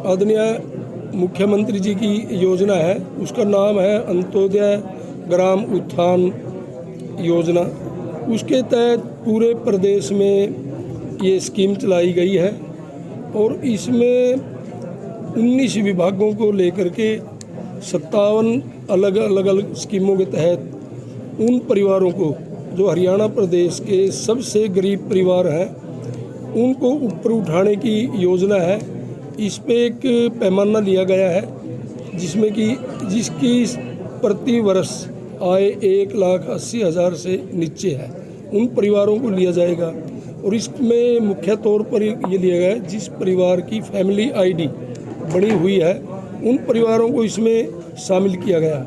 आदरणीय मुख्यमंत्री जी की योजना है, उसका नाम है अंत्योदय ग्राम उत्थान योजना। उसके तहत पूरे प्रदेश में ये स्कीम चलाई गई है और इसमें 19 विभागों को लेकर के 57 अलग अलग स्कीमों के तहत उन परिवारों को जो हरियाणा प्रदेश के सबसे गरीब परिवार हैं उनको ऊपर उठाने की योजना है। इस पे एक पैमाना लिया गया है जिसकी प्रति वर्ष आय 1,80,000 से नीचे है, उन परिवारों को लिया जाएगा। और इसमें मुख्य तौर पर ये लिया गया है जिस परिवार की फैमिली आईडी बनी हुई है उन परिवारों को इसमें शामिल किया गया।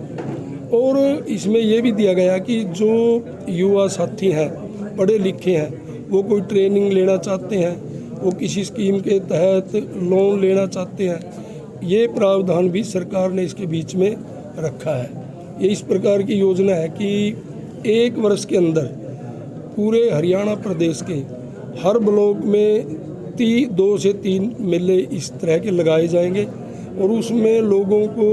और इसमें यह भी दिया गया कि जो युवा साथी हैं, पढ़े लिखे हैं, वो कोई ट्रेनिंग लेना चाहते हैं, वो किसी स्कीम के तहत लोन लेना चाहते हैं, ये प्रावधान भी सरकार ने इसके बीच में रखा है। ये इस प्रकार की योजना है कि एक वर्ष के अंदर पूरे हरियाणा प्रदेश के हर ब्लॉक में 2 से 3 मेले इस तरह के लगाए जाएंगे और उसमें लोगों को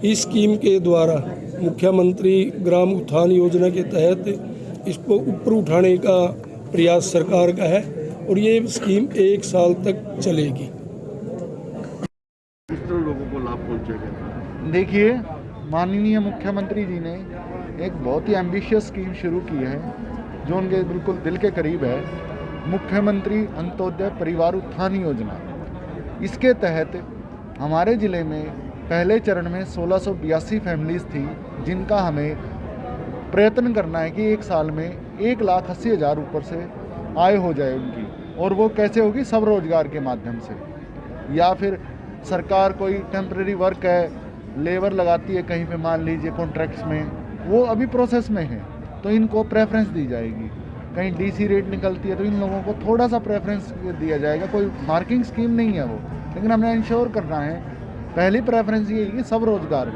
इस स्कीम के द्वारा मुख्यमंत्री ग्राम उत्थान योजना के तहत इसको ऊपर उठाने का प्रयास सरकार का है और ये स्कीम 1 साल तक चलेगी। किस तरह लोगों को लाभ पहुंचेगा? देखिए, माननीय मुख्यमंत्री जी ने एक बहुत ही एम्बिशियस स्कीम शुरू की है जो उनके बिल्कुल दिल के करीब है, मुख्यमंत्री अंत्योदय परिवार उत्थान योजना। इसके तहत हमारे ज़िले में पहले चरण में 1682 फैमिलीज़ थी जिनका हमें प्रयत्न करना है कि 1 साल में 1,80,000 ऊपर से आय हो जाए उनकी। और वो कैसे होगी? सब रोजगार के माध्यम से, या फिर सरकार कोई टेम्परेरी वर्क है, लेबर लगाती है कहीं पे, मान लीजिए कॉन्ट्रैक्ट्स में, वो अभी प्रोसेस में है तो इनको प्रेफरेंस दी जाएगी। कहीं डीसी रेट निकलती है तो इन लोगों को थोड़ा सा प्रेफरेंस दिया जाएगा। कोई मार्किंग स्कीम नहीं है वो, लेकिन हमने इंश्योर करना है, पहली प्रेफरेंस ये है कि सब रोजगार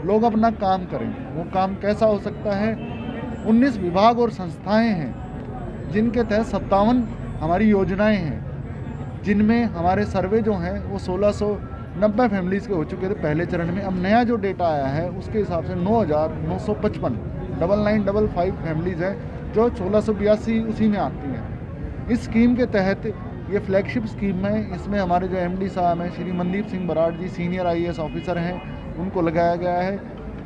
लोग अपना काम करें। वो काम कैसा हो सकता है? 19 विभाग और संस्थाएं हैं जिनके तहत 57 हमारी योजनाएं हैं, जिनमें हमारे सर्वे जो हैं वो 1690 फैमिलीज़ के हो चुके थे पहले चरण में। अब नया जो डेटा आया है उसके हिसाब से 9,955 9955 फैमिलीज़ हैं जो 1682 उसी में आती हैं। इस स्कीम के तहत ये फ्लैगशिप स्कीम है। इसमें हमारे जो एमडी साहब हैं श्री मनदीप सिंह बराड़ जी, सीनियर IAS ऑफिसर हैं, उनको लगाया गया है।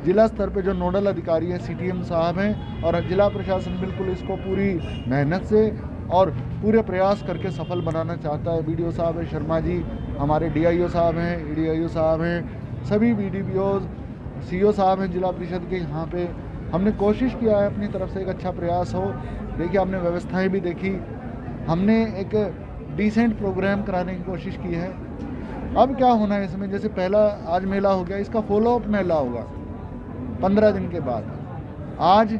जिला स्तर पे जो नोडल अधिकारी हैं CTM साहब हैं, और जिला प्रशासन बिल्कुल इसको पूरी मेहनत से और पूरे प्रयास करके सफल बनाना चाहता है। BDO साहब हैं शर्मा जी, हमारे DIO साहब हैं, EDIO साहब हैं, सभी BDPOs, CO साहब हैं जिला परिषद के। यहाँ पे हमने कोशिश किया है अपनी तरफ से एक अच्छा प्रयास हो। देखिए, हमने व्यवस्थाएं भी देखी, हमने एक डिसेंट प्रोग्राम कराने की कोशिश की है। अब क्या होना है इसमें, जैसे पहला आज मेला हो गया, इसका फॉलोअप मेला होगा 15 दिन के बाद। आज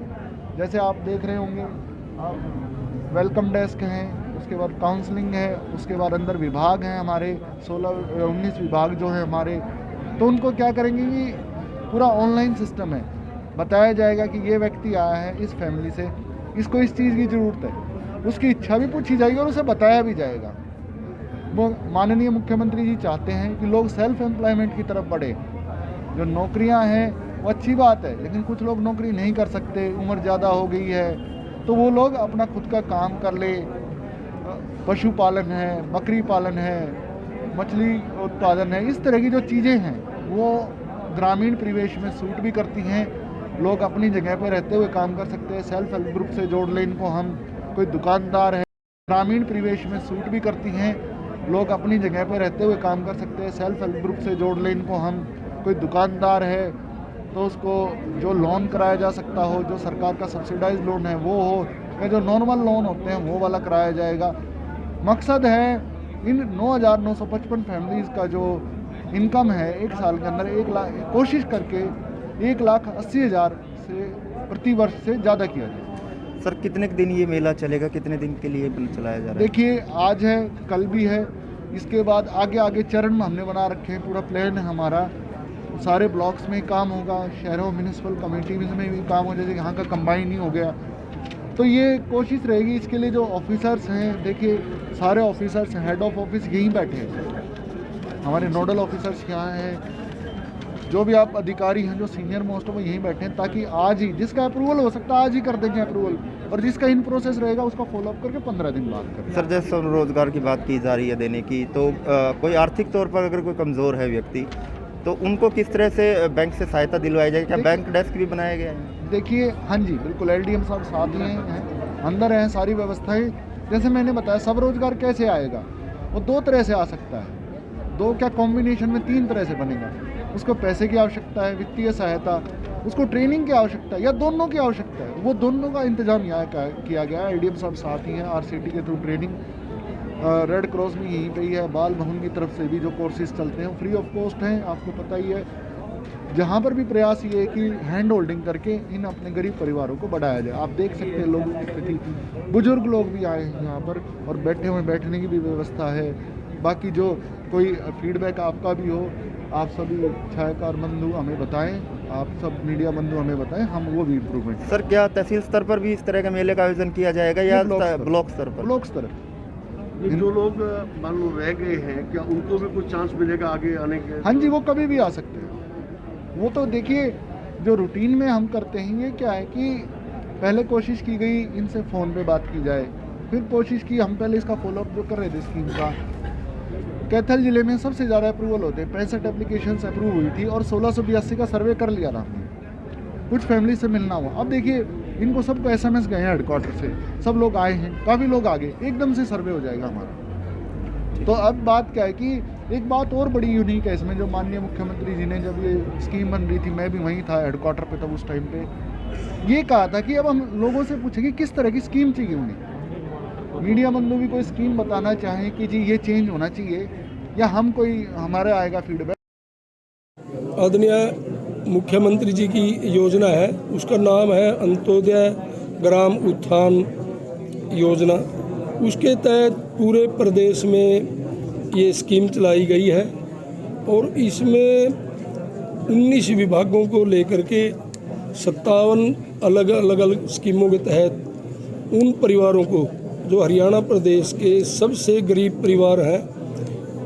जैसे आप देख रहे होंगे, आप वेलकम डेस्क हैं, उसके बाद काउंसलिंग है, उसके बाद अंदर विभाग हैं हमारे 19 विभाग जो हैं हमारे, तो उनको क्या करेंगे कि पूरा ऑनलाइन सिस्टम है। बताया जाएगा कि ये व्यक्ति आया है इस फैमिली से, इसको इस चीज़ की ज़रूरत है, उसकी इच्छा भी पूछी जाएगी और उसे बताया भी जाएगा। वो माननीय मुख्यमंत्री जी चाहते हैं कि लोग सेल्फ एम्प्लॉयमेंट की तरफ बढ़े। जो नौकरियां हैं वो अच्छी बात है, लेकिन कुछ लोग नौकरी नहीं कर सकते, उम्र ज़्यादा हो गई है, तो वो लोग अपना खुद का काम कर ले। पशुपालन है, बकरी पालन है, मछली उत्पादन है, इस तरह की जो चीज़ें हैं वो ग्रामीण परिवेश में सूट भी करती हैं। लोग अपनी जगह पे रहते हुए काम कर सकते हैं। सेल्फ हेल्प ग्रुप से जोड़ लें इनको हम। कोई दुकानदार है, ग्रामीण परिवेश में सूट भी करती हैं, लोग अपनी जगह पे रहते हुए काम कर सकते हैं। सेल्फ हेल्प ग्रुप से जोड़ लें इनको हम। कोई दुकानदार है तो उसको जो लोन कराया जा सकता हो, जो सरकार का सब्सिडाइज लोन है वो हो, या जो नॉर्मल लोन होते हैं वो वाला कराया जाएगा। मकसद है इन 9,955 फैमिलीज़ का जो इनकम है 1 साल के अंदर 1 लाख, कोशिश करके 1,80,000 से प्रति वर्ष से ज़्यादा किया जाए। सर, कितने दिन ये मेला चलेगा, कितने दिन के लिए चलाया जा रहा है? देखिए, आज है, कल भी है, इसके बाद आगे चरण में हमने बना रखे हैं, पूरा प्लान है हमारा। सारे ब्लॉक्स में काम होगा, शहरों म्यूनिसिपल कमेटीज़ में भी काम हो, जैसे यहाँ का कंबाइन ही हो गया। तो ये कोशिश रहेगी। इसके लिए जो ऑफिसर्स हैं, देखिए सारे ऑफिसर्स हेड ऑफ ऑफिस यहीं बैठे हैं, हमारे नोडल ऑफिसर्स यहाँ हैं, जो भी आप अधिकारी हैं जो सीनियर मोस्ट है वो यहीं बैठे हैं, ताकि आज ही जिसका अप्रूवल हो सकता है आज ही कर देंगे अप्रूवल, और जिसका इन प्रोसेस रहेगा उसका फॉलोअप करके 15 दिन बाद करें। सर जैसे रोजगार की बात की जा रही है देने की, तो कोई आर्थिक तौर पर अगर कोई कमज़ोर है व्यक्ति, तो उनको किस तरह से बैंक से सहायता दिलवाई जाएगी? क्या बैंक डेस्क भी बनाया गया है? देखिए, हाँ जी बिल्कुल, LDM साहब साथ ही हैं, अंदर हैं, सारी व्यवस्थाएं। जैसे मैंने बताया, सब रोजगार कैसे आएगा, वो 2 तरह से आ सकता है, 2 क्या कॉम्बिनेशन में 3 तरह से बनेगा। उसको पैसे की आवश्यकता है, वित्तीय सहायता, उसको ट्रेनिंग की आवश्यकता है, या दोनों की आवश्यकता है, वो दोनों का इंतजाम यहाँ किया गया है। LDM साहब साथ ही हैं, RCT के थ्रू ट्रेनिंग, रेड क्रॉस भी यहीं पे ही है, बाल भवन की तरफ से भी जो कोर्सेज चलते हैं फ्री ऑफ कॉस्ट हैं, आपको पता ही है। जहाँ पर भी प्रयास ये है कि हैंड होल्डिंग करके इन अपने गरीब परिवारों को बढ़ाया जाए। आप देख सकते हैं लोगों की स्थिति, बुजुर्ग लोग भी आए हैं यहाँ पर, और बैठने की भी व्यवस्था है। बाकी जो कोई फीडबैक आपका भी हो, आप सभी छायाकार बंधु हमें बताएं, आप सब मीडिया बंधु हमें बताएं, हम वो भी इम्प्रूवमेंट। सर क्या तहसील स्तर पर भी इस तरह के मेले का आयोजन किया जाएगा या ब्लॉक स्तर पर? ब्लॉक स्तर। ये जो लोग मान लो रह गए हैं, क्या उनको भी कुछ चांस मिलेगा आगे आने के? हाँ जी, वो कभी भी आ सकते हैं। वो तो देखिए, जो रूटीन में हम करते हैं, ये क्या है कि पहले कोशिश की गई इनसे फ़ोन पे बात की जाए, फिर कोशिश की, हम पहले इसका फॉलोअप जो कर रहे थे स्कीम का, कैथल जिले में सबसे ज़्यादा अप्रूवल होते हैं, 65 एप्लीकेशंस अप्रूव हुई थी, और 1682 का सर्वे कर लिया था हमने। कुछ फैमिली से मिलना हुआ, अब देखिए इनको सबको SMS गए हैं हेडक्वार्टर से, सब लोग आए हैं, काफ़ी लोग आ गए, एकदम से सर्वे हो जाएगा हमारा। तो अब बात क्या है कि एक बात और बड़ी यूनिक है इसमें, जो माननीय मुख्यमंत्री जी ने, जब ये स्कीम बन रही थी, मैं भी वहीं था हेडक्वार्टर पे तब, उस टाइम पे ये कहा था कि अब हम लोगों से पूछेंगे किस तरह की स्कीम चाहिए उन्हें। मीडिया बंधु भी कोई स्कीम बताना चाहें कि जी ये चेंज होना चाहिए, या हम कोई हमारे आएगा फीडबैक। आदरणीय मुख्यमंत्री जी की योजना है, उसका नाम है अंत्योदय ग्राम उत्थान योजना। उसके तहत पूरे प्रदेश में ये स्कीम चलाई गई है, और इसमें 19 विभागों को लेकर के 57 अलग अलग स्कीमों के तहत उन परिवारों को जो हरियाणा प्रदेश के सबसे गरीब परिवार हैं,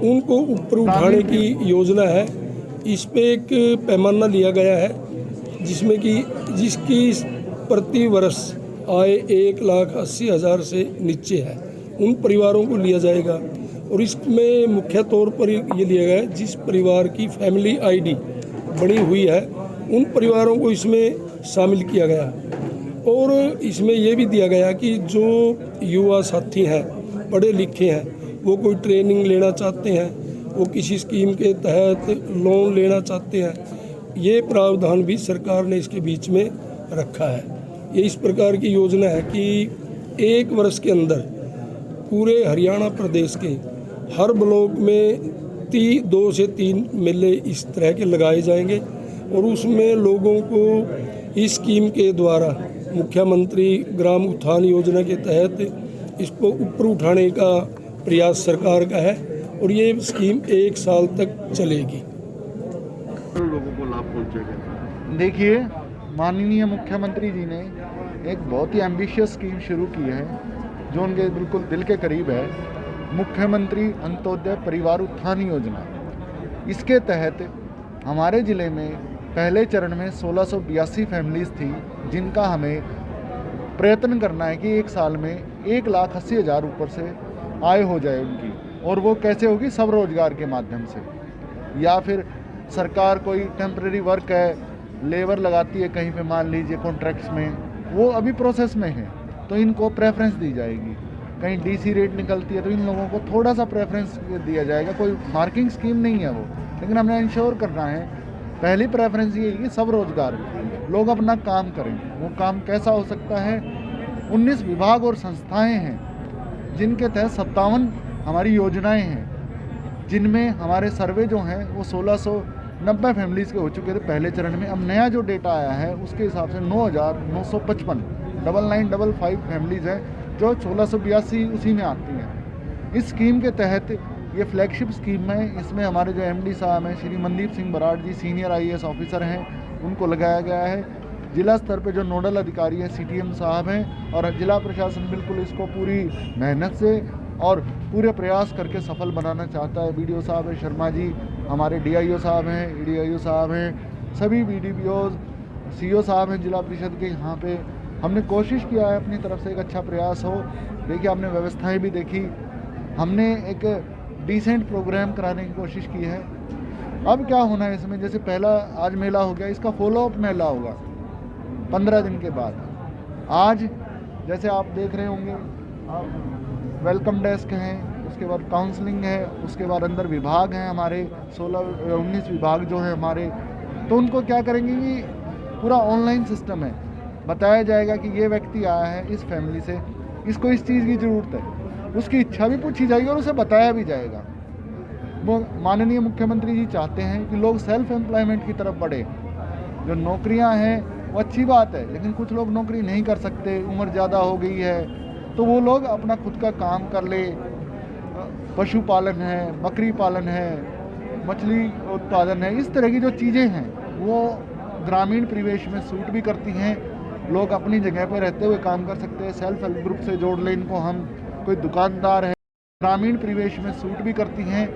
उनको ऊपर उठाने की योजना है। इस पे एक पैमाना लिया गया है, जिसमें कि जिसकी प्रति वर्ष आय 1,80,000 से नीचे है, उन परिवारों को लिया जाएगा। और इसमें मुख्य तौर पर ये लिया गया है जिस परिवार की फैमिली ID बनी हुई है, उन परिवारों को इसमें शामिल किया गया। और इसमें ये भी दिया गया कि जो युवा साथी हैं, पढ़े लिखे हैं, वो कोई ट्रेनिंग लेना चाहते हैं, वो किसी स्कीम के तहत लोन लेना चाहते हैं, ये प्रावधान भी सरकार ने इसके बीच में रखा है। ये इस प्रकार की योजना है कि 1 वर्ष के अंदर पूरे हरियाणा प्रदेश के हर ब्लॉक में 2 से 3 मेले इस तरह के लगाए जाएंगे, और उसमें लोगों को इस स्कीम के द्वारा मुख्यमंत्री ग्राम उत्थान योजना के तहत इसको ऊपर उठाने का प्रयास सरकार का है, और ये स्कीम 1 साल तक चलेगी। लोगों को लाभ पहुंचेगा? देखिए, माननीय मुख्यमंत्री जी ने एक बहुत ही एम्बिशियस स्कीम शुरू की है, जो उनके बिल्कुल दिल के करीब है, मुख्यमंत्री अंत्योदय परिवार उत्थान योजना। इसके तहत हमारे ज़िले में पहले चरण में 1682 फैमिलीज़ थी, जिनका हमें प्रयत्न करना है कि 1 साल में 1,80,000 ऊपर से आय हो जाए उनकी। और वो कैसे होगी? सब रोजगार के माध्यम से, या फिर सरकार कोई टेम्परेरी वर्क है, लेबर लगाती है कहीं पे, मान लीजिए कॉन्ट्रैक्ट्स में, वो अभी प्रोसेस में है, तो इनको प्रेफरेंस दी जाएगी। कहीं DC रेट निकलती है तो इन लोगों को थोड़ा सा प्रेफरेंस दिया जाएगा। कोई मार्किंग स्कीम नहीं है वो, लेकिन हमने इंश्योर करना है, पहली प्रेफरेंस ये है कि सब रोजगार लोग अपना काम करें। वो काम कैसा हो सकता है? 19 विभाग और संस्थाएं हैं, जिनके तहत 57 हमारी योजनाएं हैं, जिनमें हमारे सर्वे जो हैं वो 1690 फैमिलीज़ के हो चुके थे पहले चरण में। अब नया जो डेटा आया है उसके हिसाब से 9,955 9955 फैमिलीज़ हैं, जो 1682 उसी में आती हैं। इस स्कीम के तहत ये फ्लैगशिप स्कीम है, इसमें हमारे जो MD साहब हैं श्री मनदीप सिंह बराड़ जी, सीनियर IAS ऑफिसर हैं, उनको लगाया गया है। जिला स्तर पे जो नोडल अधिकारी हैं CTM साहब हैं, और जिला प्रशासन बिल्कुल इसको पूरी मेहनत से और पूरे प्रयास करके सफल बनाना चाहता है। BDO साहब है शर्मा जी, हमारे DIO साहब हैं, EDIO साहब हैं, सभी BDPOs, CO साहब हैं जिला परिषद के। यहाँ पे हमने कोशिश किया है अपनी तरफ से एक अच्छा प्रयास हो। देखिए हमने व्यवस्थाएं भी देखी, हमने एक डिसेंट प्रोग्राम कराने की कोशिश की है। अब क्या होना है इसमें, जैसे पहला आज मेला हो गया, इसका फॉलोअप मेला होगा 15 दिन के बाद। आज जैसे आप देख रहे होंगे, आप वेलकम डेस्क हैं, उसके बाद काउंसलिंग है, उसके बाद अंदर विभाग हैं हमारे 19 विभाग जो हैं हमारे, तो उनको क्या करेंगे कि पूरा ऑनलाइन सिस्टम है। बताया जाएगा कि ये व्यक्ति आया है इस फैमिली से, इसको इस चीज़ की ज़रूरत है, उसकी इच्छा भी पूछी जाएगी और उसे बताया भी जाएगा। वो माननीय मुख्यमंत्री जी चाहते हैं कि लोग सेल्फ एम्प्लॉयमेंट की तरफ बढ़े। जो नौकरियां हैं वो अच्छी बात है, लेकिन कुछ लोग नौकरी नहीं कर सकते, उम्र ज़्यादा हो गई है, तो वो लोग अपना खुद का काम कर ले। पशुपालन है, बकरी पालन है, मछली उत्पादन है, इस तरह की जो चीज़ें हैं वो ग्रामीण परिवेश में सूट भी करती हैं। लोग अपनी जगह पर रहते हुए काम कर सकते हैं। सेल्फ हेल्प ग्रुप से जोड़ लें इनको हम। कोई दुकानदार है, ग्रामीण परिवेश में सूट भी करती हैं,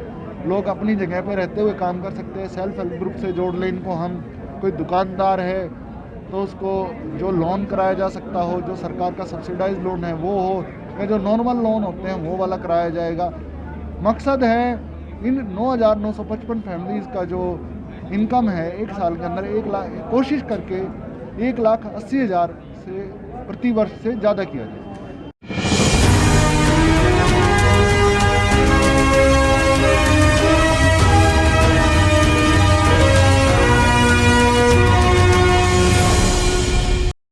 लोग अपनी जगह पर रहते हुए काम कर सकते हैं। सेल्फ हेल्प ग्रुप से जोड़ लें इनको हम। कोई दुकानदार है तो उसको जो लोन कराया जा सकता हो, जो सरकार का सब्सिडाइज लोन है वो हो, या जो नॉर्मल लोन होते हैं वो वाला कराया जाएगा। मकसद है इन 9,955 फैमिलीज़ का जो इनकम है एक साल के अंदर 1 लाख, कोशिश करके 1,80,000 से प्रति वर्ष से ज़्यादा किया जाए।